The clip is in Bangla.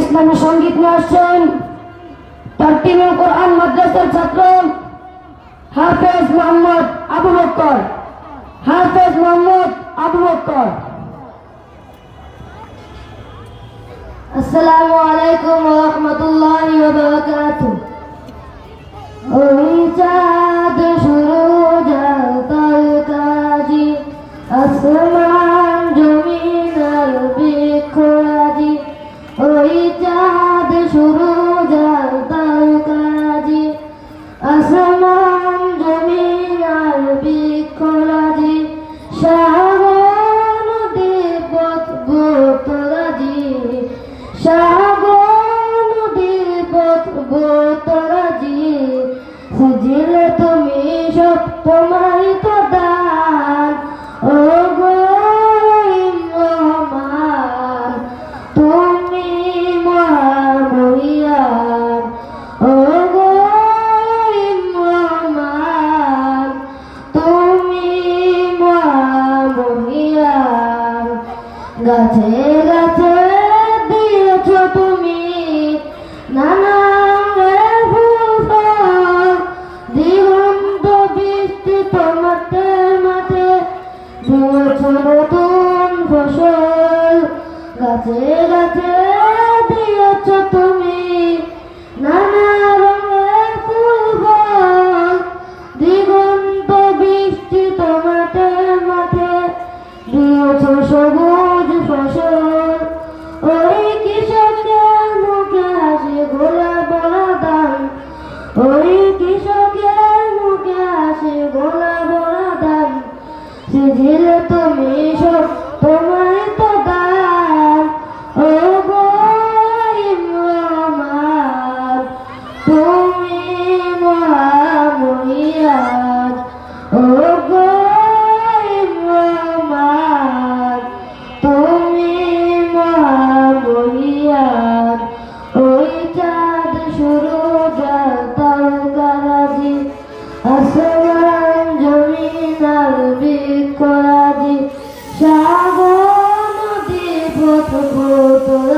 ইসলামী সঙ্গীত নিয়ে আসছেন তারতিলুল কোরআন মাদ্রাসার ছাত্র হাফেজ মোহাম্মদ আবু বকর। হাফেজ মোহাম্মদ আবু বকর। আসসালামু আলাইকুম ওয়া রাহমাতুল্লাহি ওয়া বারাকাতুহু। ওই চাঁদ সূরজ তারকাজি আসমান জমিন আর বৃক্ষরাজি। ওই চাঁদ সূরজ তারকাজি আসমান জমিন আর বৃক্ষরাজি। সাগর নদী পর্বতরাজি সাগর নদী পর্বতরাজি। সজিলে তুমি সব তোমারই তো দান। ও গো রহমান তুমি মহামহিয়ান। ও গো রহমান তুমি মহামহিয়ান। গাছে গাছে দিয়েছ তুমি নানান ফুল ফল। দিগন্ত বিস্তৃত মাঠে মাঠে দিয়েছ নতুন ফসল। গাছে গাছে দিয়েছ তুমি নানা রঙের ফুল ফল। দিগন্ত বিস্তৃত মাঠে মাঠে দিয়েছ সবুজ ফসল। ওই কৃষকের মুখে হাসি গোলা বড়া দান। ওই কৃষকের মুখে হাসি গোলা বড়া দান। সেদিলে তুমি সব তোমায় তো দান। ও গো রহমান তুমি মহামহিয়ান। ও গো রহমান তুমি মহামহিয়ান। ওই চাঁদ সূরজ তারকারাজি আসমান জমিন আর বৃক্ষরাজি। সাগর নদী পর্বতরাজি